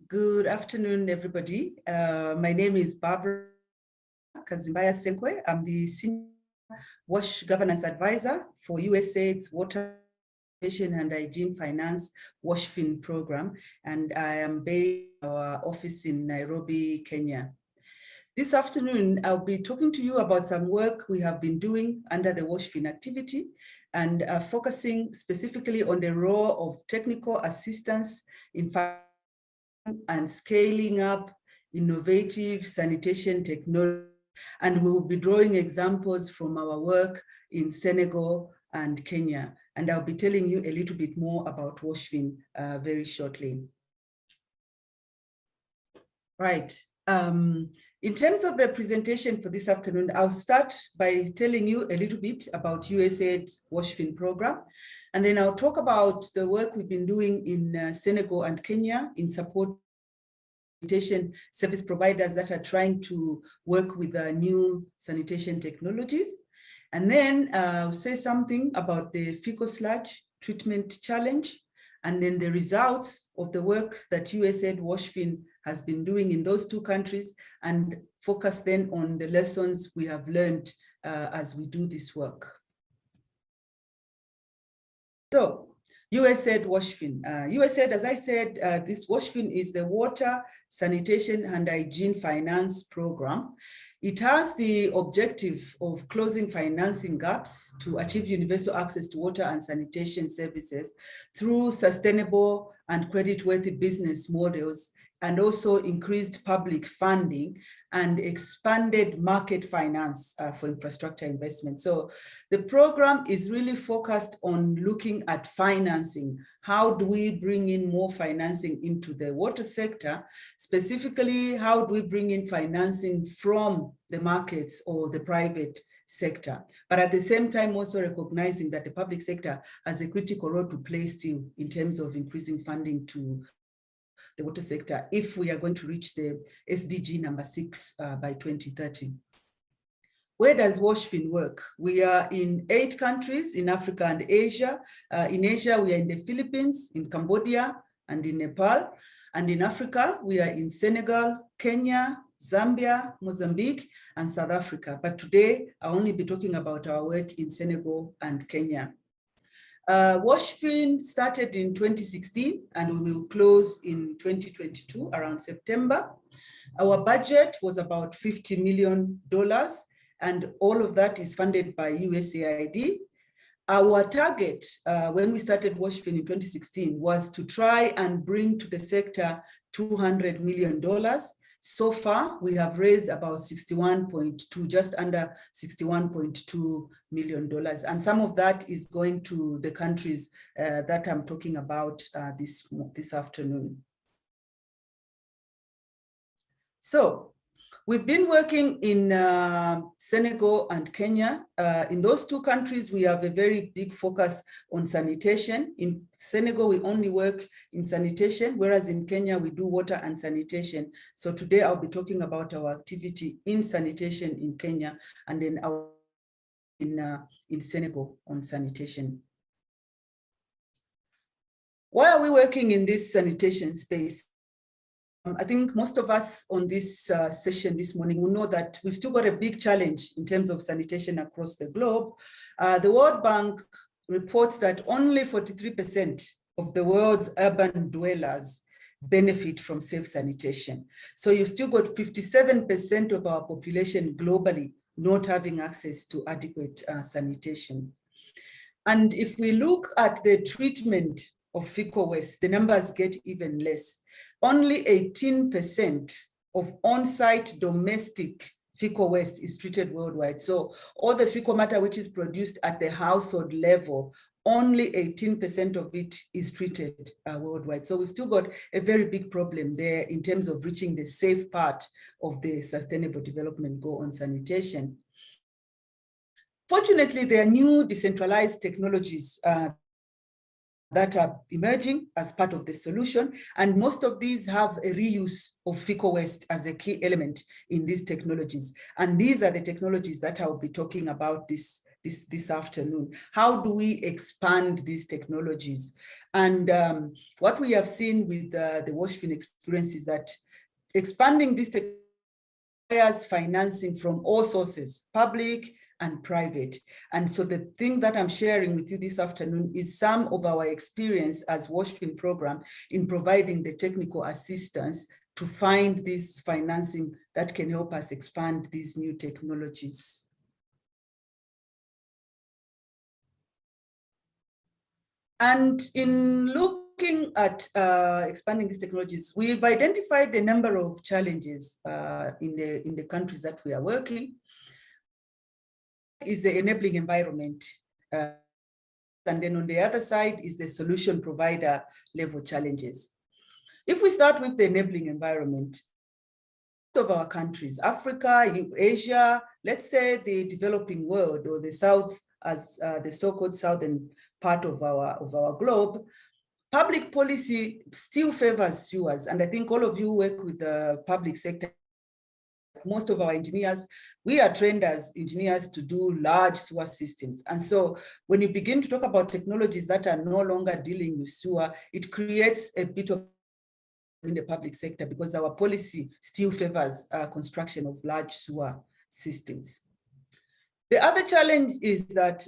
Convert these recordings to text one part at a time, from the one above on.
Good afternoon, everybody. My name is Barbara Kazimbaya Senkwe. I'm the Senior WASH Governance Advisor for USAID's Water and Hygiene Finance WASHFIN program, and I am based in our office in Nairobi, Kenya. This afternoon, I'll be talking to you about some work we have been doing under the WASHFIN activity and focusing specifically on the role of technical assistance in and scaling up innovative sanitation technology. And we will be drawing examples from our work in Senegal and Kenya. And I'll be telling you a little bit more about WASHFIN very shortly. Right. In terms of the presentation for this afternoon, I'll start by telling you a little bit about USAID's WASHFIN program. And then I'll talk about the work we've been doing in Senegal and Kenya in support of sanitation service providers that are trying to work with new sanitation technologies. And then I'll say something about the fecal sludge treatment challenge, and then the results of the work that USAID WASHFIN has been doing in those two countries, and focus then on the lessons we have learned as we do this work. So, USAID WASHFIN. USAID, as I said, this WASHFIN is the Water, Sanitation and Hygiene Finance Program. It has the objective of closing financing gaps to achieve universal access to water and sanitation services through sustainable and credit-worthy business models, and also increased public funding and expanded market finance for infrastructure investment. So the program is really focused on looking at financing. How do we bring in more financing into the water sector? Specifically, how do we bring in financing from the markets or the private sector? But at the same time, also recognizing that the public sector has a critical role to play still in terms of increasing funding to the water sector if we are going to reach the SDG number 6 by 2030. Where does WASHFIN work? We are in 8 countries in Africa and Asia. In Asia, we are in the Philippines, in Cambodia, and in Nepal. And in Africa, we are in Senegal, Kenya, Zambia, Mozambique, and South Africa. But today, I'll only be talking about our work in Senegal and Kenya. WASHFIN started in 2016 and we will close in 2022 around September. Our budget was about $50 million, and all of that is funded by USAID. Our target when we started WASHFIN in 2016 was to try and bring to the sector $200 million. So far, we have raised about 61.2, just under $61.2 million. And some of that is going to the countries that I'm talking about this afternoon. So we've been working in Senegal and Kenya. In those two countries, we have a very big focus on sanitation. In Senegal, we only work in sanitation, whereas in Kenya, we do water and sanitation. So today, I'll be talking about our activity in sanitation in Kenya, and then in Senegal on sanitation. Why are we working in this sanitation space? I think most of us on this session this morning will know that we've still got a big challenge in terms of sanitation across the globe. The World Bank reports that only 43% of the world's urban dwellers benefit from safe sanitation. So you've still got 57% of our population globally not having access to adequate sanitation. And if we look at the treatment of fecal waste, the numbers get even less. Only 18% of on-site domestic fecal waste is treated worldwide. So all the fecal matter which is produced at the household level, only 18% of it is treated worldwide. So we've still got a very big problem there in terms of reaching the safe part of the Sustainable Development Goal on sanitation. Fortunately, there are new decentralized technologies that are emerging as part of the solution. And most of these have a reuse of fecal waste as a key element in these technologies. And these are the technologies that I'll be talking about this this afternoon. How do we expand these technologies? And what we have seen with the WashFin experience is that expanding this technology requires financing from all sources, public and private. And so the thing that I'm sharing with you this afternoon is some of our experience as WashFin program in providing the technical assistance to find this financing that can help us expand these new technologies. And in looking at expanding these technologies, we've identified a number of challenges in the countries that we are working. Is the enabling environment. And then on the other side is the solution provider level challenges. If we start with the enabling environment, of our countries, Africa, Asia, let's say the developing world or the South as the so-called southern part of our globe, public policy still favors sewers. And I think all of you work with the public sector. Most of our engineers, we are trained as engineers to do large sewer systems. And so when you begin to talk about technologies that are no longer dealing with sewer, it creates a bit of in the public sector because our policy still favors construction of large sewer systems. The other challenge is that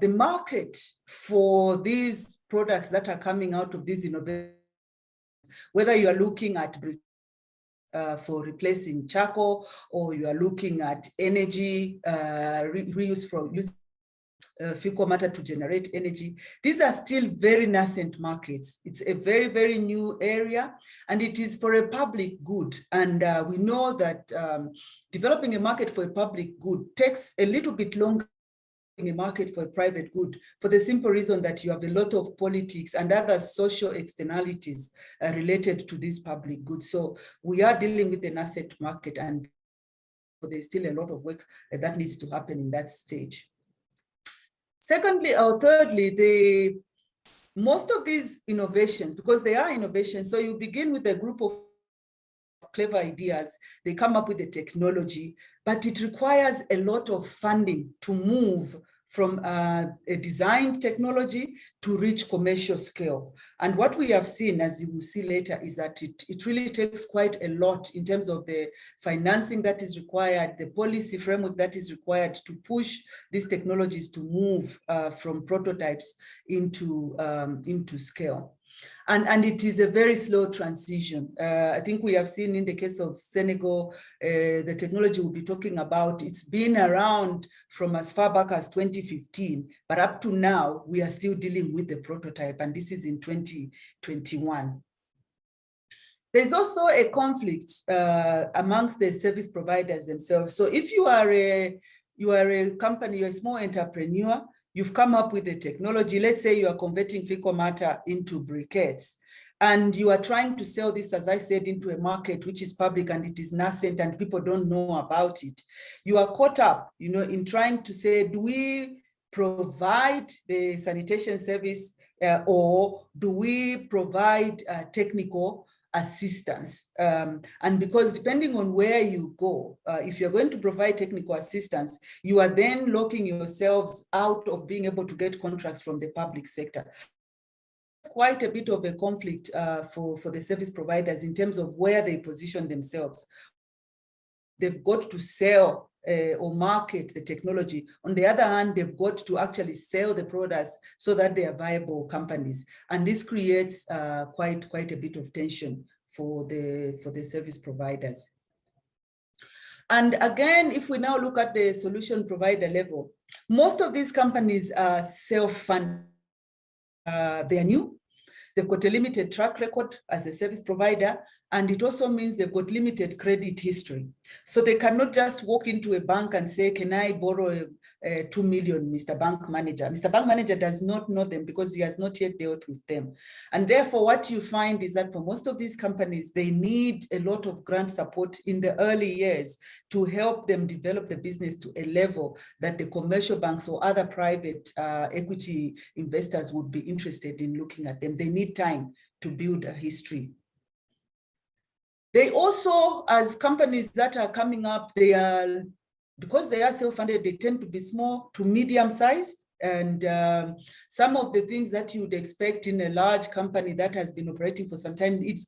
the market for these products that are coming out of these innovations, whether you are looking at for replacing charcoal, or you are looking at energy reuse from using fecal matter to generate energy. These are still very nascent markets. It's a very, very new area, and it is for a public good. And we know that developing a market for a public good takes a little bit longer than a market for a private good, for the simple reason that you have a lot of politics and other social externalities related to this public good. So we are dealing with the nascent market, and there's still a lot of work that needs to happen in that stage. Secondly, or thirdly, most of these innovations, because they are innovations, so you begin with a group of clever ideas, they come up with the technology, but it requires a lot of funding to move from a designed technology to reach commercial scale. And what we have seen, as you will see later, is that it really takes quite a lot in terms of the financing that is required, the policy framework that is required to push these technologies to move from prototypes into scale. And it is a very slow transition. I think we have seen in the case of Senegal, the technology we'll be talking about, it's been around from as far back as 2015, but up to now, we are still dealing with the prototype, and this is in 2021. There's also a conflict amongst the service providers themselves. So if you are a company, you're a small entrepreneur, you've come up with a technology, let's say you are converting fecal matter into briquettes, and you are trying to sell this, as I said, into a market which is public and it is nascent and people don't know about it. You are caught up, in trying to say, do we provide the sanitation service or do we provide technical assistance? And because depending on where you go, if you're going to provide technical assistance, you are then locking yourselves out of being able to get contracts from the public sector. Quite a bit of a conflict for the service providers in terms of where they position themselves. They've got to sell or market the technology. On the other hand, they've got to actually sell the products so that they are viable companies. And this creates quite a bit of tension for the service providers. And again, if we now look at the solution provider level, most of these companies are self-funded. They are new. They've got a limited track record as a service provider, and it also means they've got limited credit history. So they cannot just walk into a bank and say, can I borrow 2 million, Mr. Bank Manager? Mr. Bank Manager does not know them because he has not yet dealt with them. And therefore, what you find is that for most of these companies, they need a lot of grant support in the early years to help them develop the business to a level that the commercial banks or other private equity investors would be interested in looking at them. They need time to build a history. They also, as companies that are coming up, they are because they are self-funded, they tend to be small to medium-sized. And some of the things that you would expect in a large company that has been operating for some time, it's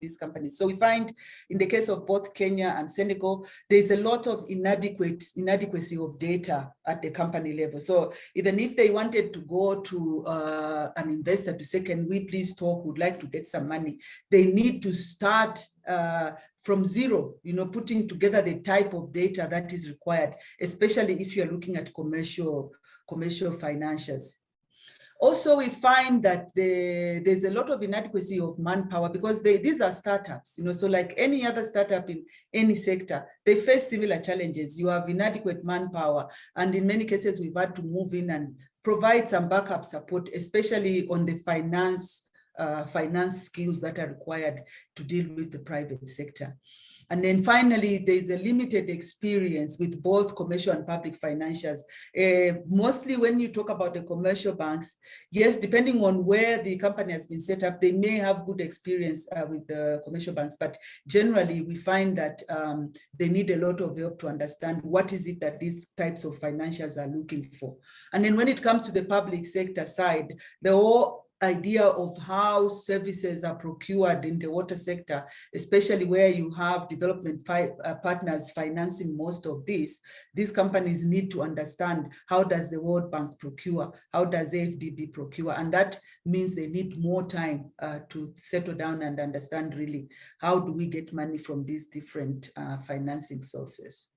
these companies. So we find in the case of both Kenya and Senegal, there's a lot of inadequacy of data at the company level. So even if they wanted to go to an investor to say, can we please talk, would like to get some money, they need to start from zero, putting together the type of data that is required, especially if you're looking at commercial financials. Also, we find that there's a lot of inadequacy of manpower because these are startups, so like any other startup in any sector, they face similar challenges. You have inadequate manpower, and in many cases, we've had to move in and provide some backup support, especially on the finance skills that are required to deal with the private sector. And then finally, there's a limited experience with both commercial and public financials. Mostly when you talk about the commercial banks, yes, depending on where the company has been set up, they may have good experience with the commercial banks, but generally we find that they need a lot of help to understand what is it that these types of financials are looking for. And then when it comes to the public sector side, the whole idea of how services are procured in the water sector, especially where you have development partners financing most of these companies need to understand how does the World Bank procure, how does AFDB procure, and that means they need more time to settle down and understand really how do we get money from these different financing sources.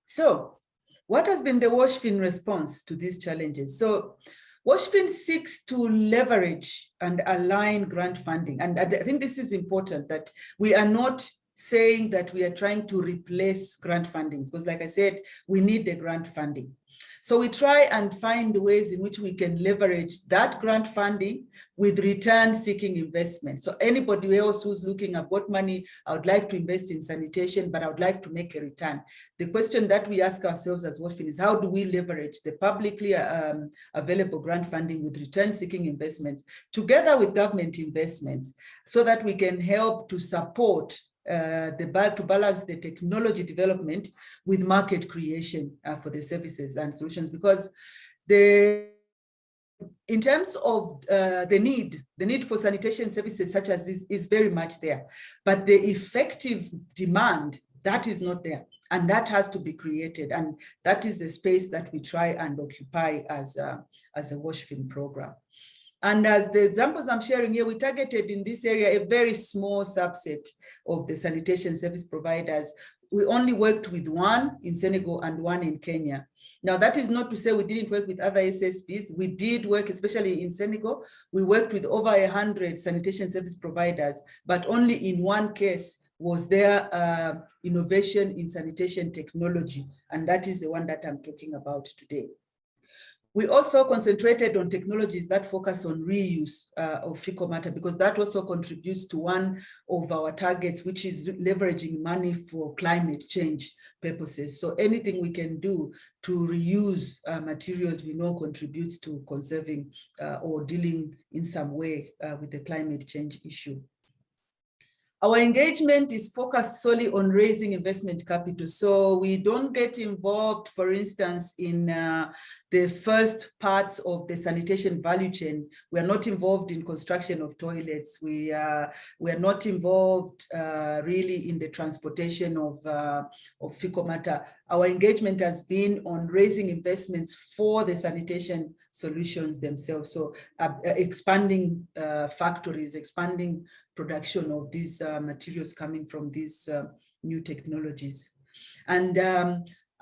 So, what has been the WashFin response to these challenges? So WashFin seeks to leverage and align grant funding. And I think this is important, that we are not saying that we are trying to replace grant funding, because like I said, we need the grant funding. So we try and find ways in which we can leverage that grant funding with return-seeking investment. So anybody else who's looking at what money, I would like to invest in sanitation, but I would like to make a return. The question that we ask ourselves as WashFin is, how do we leverage the publicly available grant funding with return-seeking investments together with government investments so that we can help to support to balance the technology development with market creation for the services and solutions, because in terms of the need for sanitation services such as this is very much there, but the effective demand, that is not there, and that has to be created, and that is the space that we try and occupy as a WashFin program. And as the examples I'm sharing here, we targeted in this area a very small subset of the sanitation service providers. We only worked with one in Senegal and one in Kenya. Now, that is not to say we didn't work with other SSPs. We did work, especially in Senegal. We worked with over 100 sanitation service providers, but only in one case was there innovation in sanitation technology. And that is the one that I'm talking about today. We also concentrated on technologies that focus on reuse of fecal matter, because that also contributes to one of our targets, which is leveraging money for climate change purposes. So anything we can do to reuse materials we know contributes to conserving or dealing in some way with the climate change issue. Our engagement is focused solely on raising investment capital. So we don't get involved, for instance, in the first parts of the sanitation value chain. We are not involved in construction of toilets. We are not involved really in the transportation of fecal matter. Our engagement has been on raising investments for the sanitation solutions themselves. So expanding factories, expanding production of these materials coming from these new technologies. And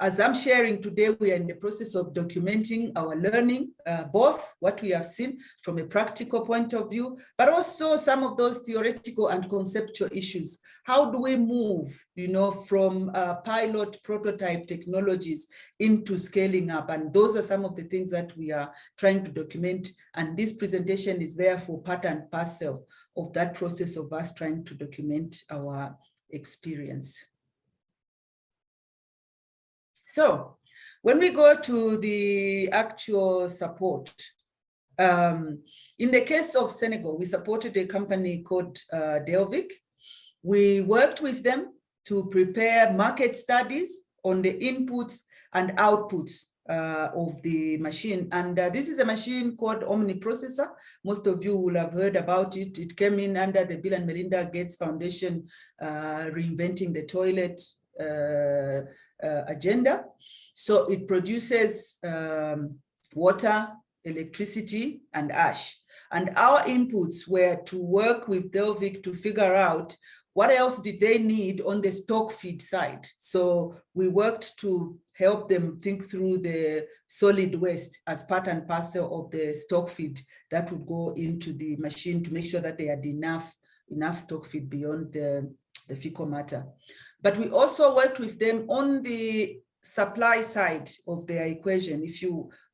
as I'm sharing today, we are in the process of documenting our learning, both what we have seen from a practical point of view, but also some of those theoretical and conceptual issues. How do we move, from pilot prototype technologies into scaling up? And those are some of the things that we are trying to document. And this presentation is therefore part and parcel of that process of us trying to document our experience. So when we go to the actual support, in the case of Senegal, we supported a company called Delvic. We worked with them to prepare market studies on the inputs and outputs of the machine. And this is a machine called Omniprocessor. Most of you will have heard about it. It came in under the Bill and Melinda Gates Foundation, reinventing the toilet agenda. So it produces water, electricity, and ash. And our inputs were to work with Delvic to figure out what else did they need on the stock feed side. So we worked to help them think through the solid waste as part and parcel of the stock feed that would go into the machine to make sure that they had enough stock feed beyond the fecal matter. But we also worked with them on the supply side of their equation.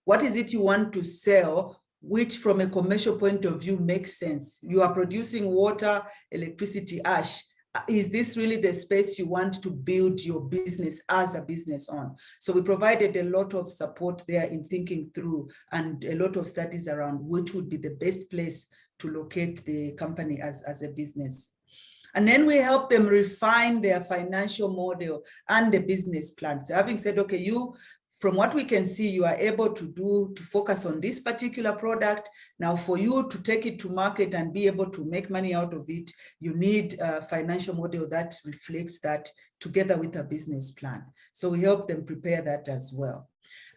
What is it you want to sell, which from a commercial point of view makes sense? You are producing water, electricity, ash. Is this really the space you want to build your business as a business on? So we provided a lot of support there in thinking through, and a lot of studies around which would be the best place to locate the company as a business. And then we help them refine their financial model and the business plan. So having said, okay, from what we can see, you are able to focus on this particular product. Now, for you to take it to market and be able to make money out of it, you need a financial model that reflects that together with a business plan. So we help them prepare that as well.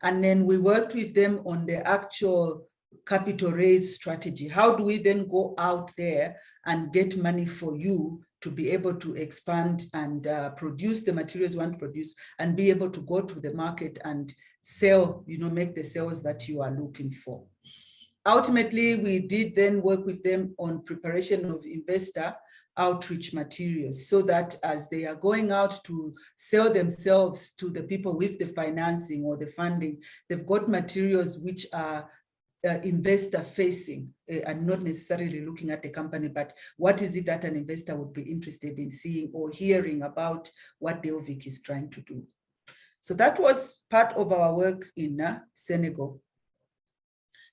And then we worked with them on the actual capital raise strategy. How do we then go out there and get money for you to be able to expand and produce the materials you want to produce and be able to go to the market and sell, make the sales that you are looking for. Ultimately, we did then work with them on preparation of investor outreach materials so that as they are going out to sell themselves to the people with the financing or the funding, they've got materials which are investor facing and not necessarily looking at the company, but what is it that an investor would be interested in seeing or hearing about what Delvic is trying to do. So that was part of our work in Senegal.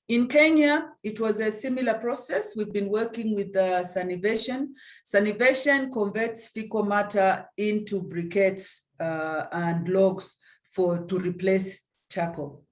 In Kenya, it was a similar process. We've been working with Sanitation. Sanitation converts fecal matter into briquettes and logs to replace charcoal.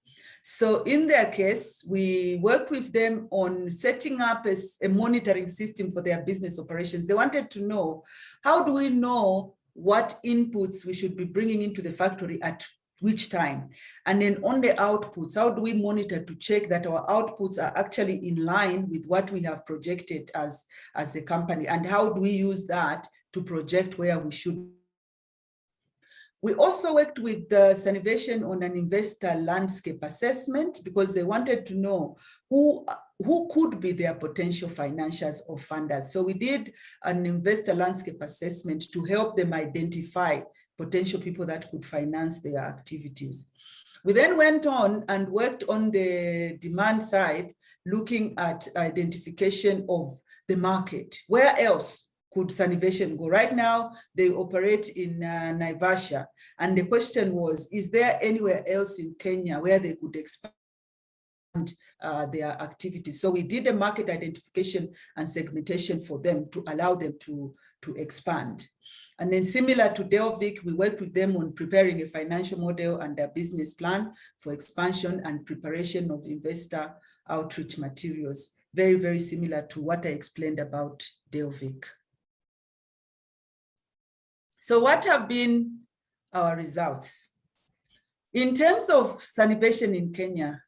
So in their case, we worked with them on setting up a monitoring system for their business operations. They wanted to know, how do we know what inputs we should be bringing into the factory at which time? And then on the outputs, how do we monitor to check that our outputs are actually in line with what we have projected as a company? And how do we use that to project where we should? We also worked with Sanitation on an investor landscape assessment because they wanted to know who could be their potential financiers or funders. So we did an investor landscape assessment to help them identify potential people that could finance their activities. We then went on and worked on the demand side, looking at identification of the market. Where else could Sanitation go? Right now, they operate in Naivasha. And the question was, is there anywhere else in Kenya where they could expand their activities? So we did a market identification and segmentation for them to allow them to expand. And then similar to Delvic, we worked with them on preparing a financial model and a business plan for expansion and preparation of investor outreach materials. Very, very similar to what I explained about Delvic. So what have been our results? In terms of sanitation in Kenya,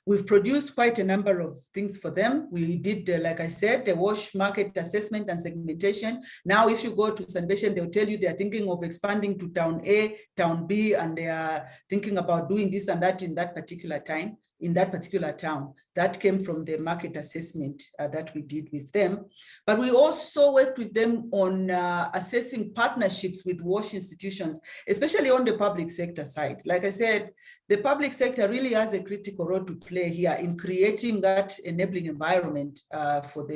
we've produced quite a number of things for them. We did, like I said, the wash market assessment and segmentation. Now, if you go to sanitation, they'll tell you they're thinking of expanding to town A, town B, and they are thinking about doing this and that in that particular time, in that particular town. That came from the market assessment that we did with them. But we also worked with them on assessing partnerships with WASH institutions, especially on the public sector side. Like I said, the public sector really has a critical role to play here in creating that enabling environment for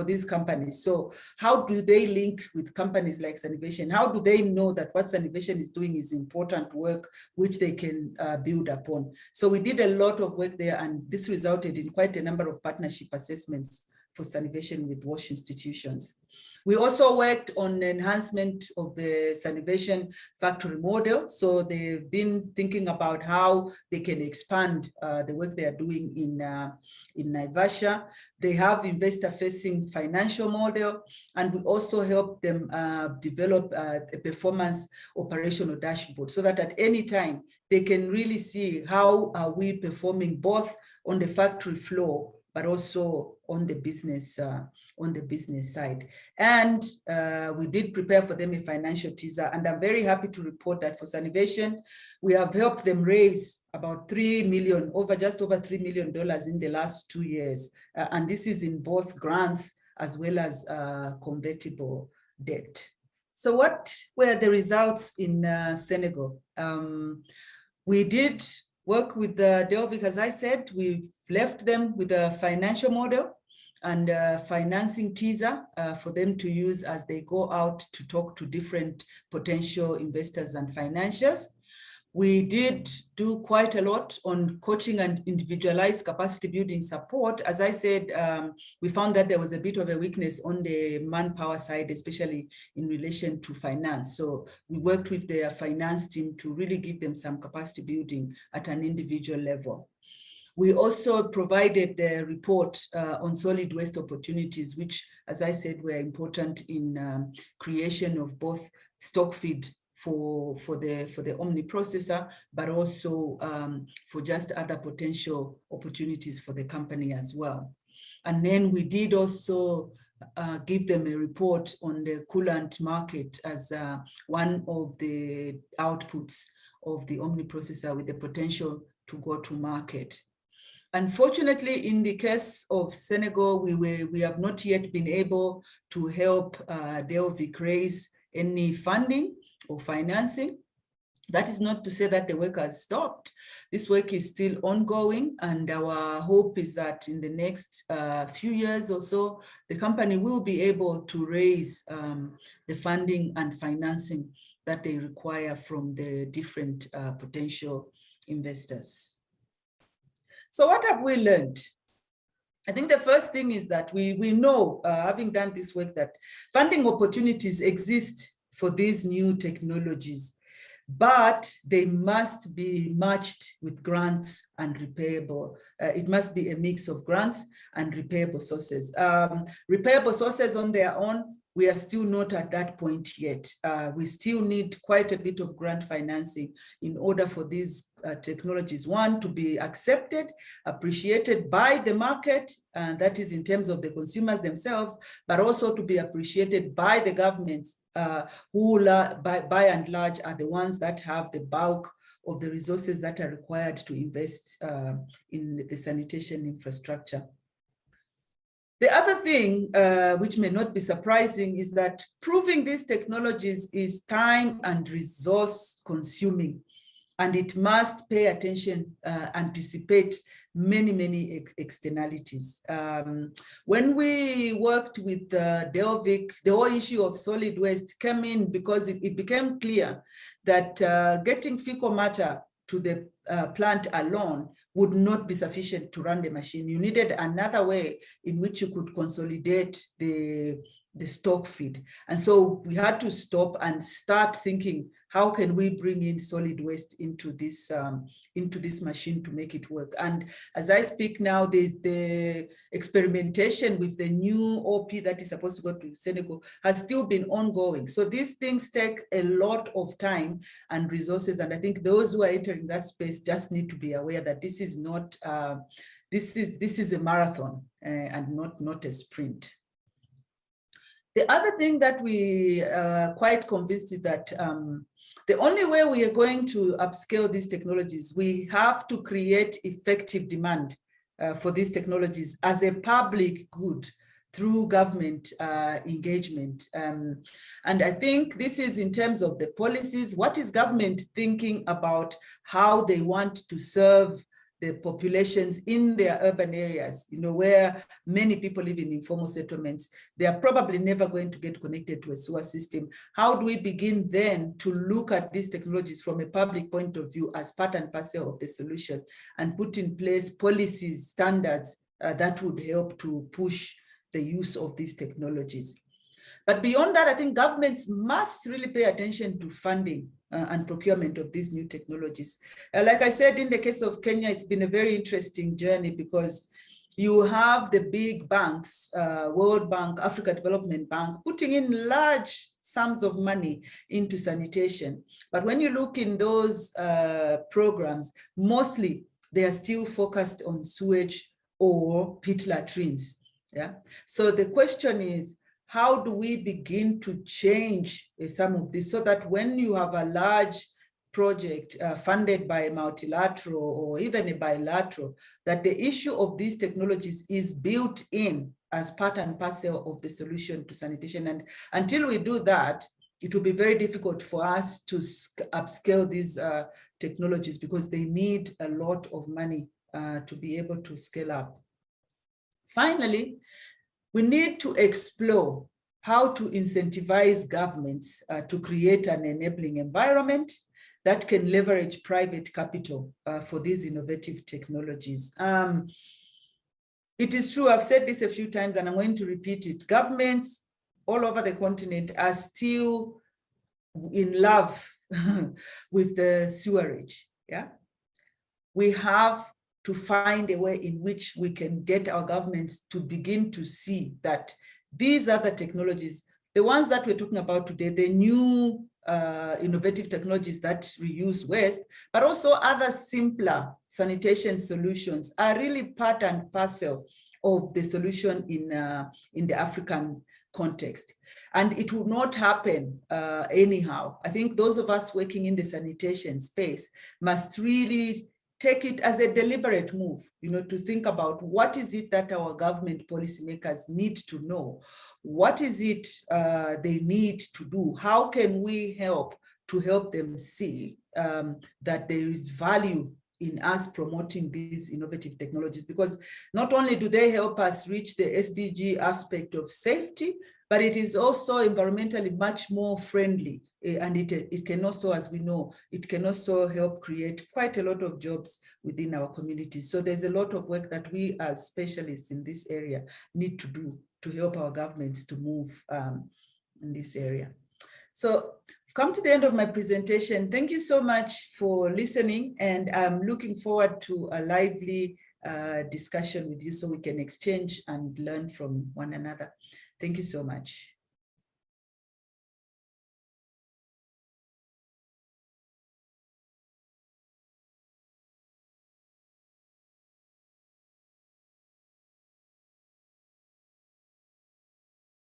these companies. So how do they link with companies like Sanitation? How do they know that what Sanitation is doing is important work which they can build upon? So we did a lot of work there, and this resulted in quite a number of partnership assessments for Sanitation with WASH institutions. We also worked on enhancement of the Sanitation factory model. So they've been thinking about how they can expand the work they are doing in Naivasha. They have investor-facing financial model, and we also help them develop a performance operational dashboard so that at any time they can really see how are we performing both on the factory floor, but also on the business side. And we did prepare for them a financial teaser, and I'm very happy to report that for Sanitation, we have helped them raise about just over $3 million in the last 2 years. And this is in both grants as well as convertible debt. So what were the results in Senegal? We did work with Delvic, as I said. We left them with a financial model and a financing teaser for them to use as they go out to talk to different potential investors and financiers. We did do quite a lot on coaching and individualized capacity building support. As I said, we found that there was a bit of a weakness on the manpower side, especially in relation to finance. So we worked with their finance team to really give them some capacity building at an individual level. We also provided the report on solid waste opportunities, which, as I said, were important in creation of both stock feed for the Omni processor, but also for just other potential opportunities for the company as well. And then we did also give them a report on the coolant market as one of the outputs of the Omni processor with the potential to go to market. Unfortunately, in the case of Senegal, we have not yet been able to help Delvic raise any funding or financing. That is not to say that the work has stopped. This work is still ongoing, and our hope is that in the next few years or so, the company will be able to raise the funding and financing that they require from the different potential investors. So what have we learned? I think the first thing is that we know, having done this work, that funding opportunities exist for these new technologies, but they must be matched with grants and repayable. It must be a mix of grants and repayable sources. Repayable sources on their own, we are still not at that point yet. We still need quite a bit of grant financing in order for these technologies, one, to be accepted, appreciated by the market, and that is in terms of the consumers themselves, but also to be appreciated by the governments, who by and large are the ones that have the bulk of the resources that are required to invest in the sanitation infrastructure. The other thing, which may not be surprising, is that proving these technologies is time and resource consuming, and it must pay attention, anticipate many externalities. When we worked with Delvic, the whole issue of solid waste came in because it became clear that getting fecal matter to the plant alone would not be sufficient to run the machine. You needed another way in which you could consolidate the stock feed. And so we had to stop and start thinking, how can we bring in solid waste into this machine to make it work? And as I speak now, there's the experimentation with the new OP that is supposed to go to Senegal has still been ongoing. So these things take a lot of time and resources. And I think those who are entering that space just need to be aware that this is not, this is a marathon and not a sprint. The other thing that we are quite convinced is that the only way we are going to upscale these technologies, we have to create effective demand for these technologies as a public good through government engagement. And I think this is in terms of the policies. What is government thinking about how they want to serve the populations in their urban areas, where many people live in informal settlements? They are probably never going to get connected to a sewer system. How do we begin then to look at these technologies from a public point of view as part and parcel of the solution, and put in place policies, standards that would help to push the use of these technologies? But beyond that, I think governments must really pay attention to funding and procurement of these new technologies. Like I said, in the case of Kenya, it's been a very interesting journey because you have the big banks, World Bank, Africa Development Bank, putting in large sums of money into sanitation. But when you look in those programs, mostly they are still focused on sewage or pit latrines. Yeah. So the question is, how do we begin to change some of this so that when you have a large project funded by a multilateral or even a bilateral, that the issue of these technologies is built in as part and parcel of the solution to sanitation? And until we do that, it will be very difficult for us to upscale these technologies because they need a lot of money to be able to scale up. Finally, we need to explore how to incentivize governments to create an enabling environment that can leverage private capital for these innovative technologies. It is true, I've said this a few times and I'm going to repeat it. Governments all over the continent are still in love with the sewerage. Yeah, we have to find a way in which we can get our governments to begin to see that these are the technologies, the ones that we're talking about today, the new innovative technologies that reuse waste, but also other simpler sanitation solutions are really part and parcel of the solution in the African context. And it will not happen anyhow. I think those of us working in the sanitation space must really take it as a deliberate move, to think about what is it that our government policymakers need to know? What is it they need to do? How can we help them see that there is value in us promoting these innovative technologies? Because not only do they help us reach the SDG aspect of safety, but it is also environmentally much more friendly. And it can also, as we know, it can also help create quite a lot of jobs within our communities. So there's a lot of work that we as specialists in this area need to do to help our governments to move in this area. So I've come to the end of my presentation. Thank you so much for listening, and I'm looking forward to a lively discussion with you so we can exchange and learn from one another. Thank you so much.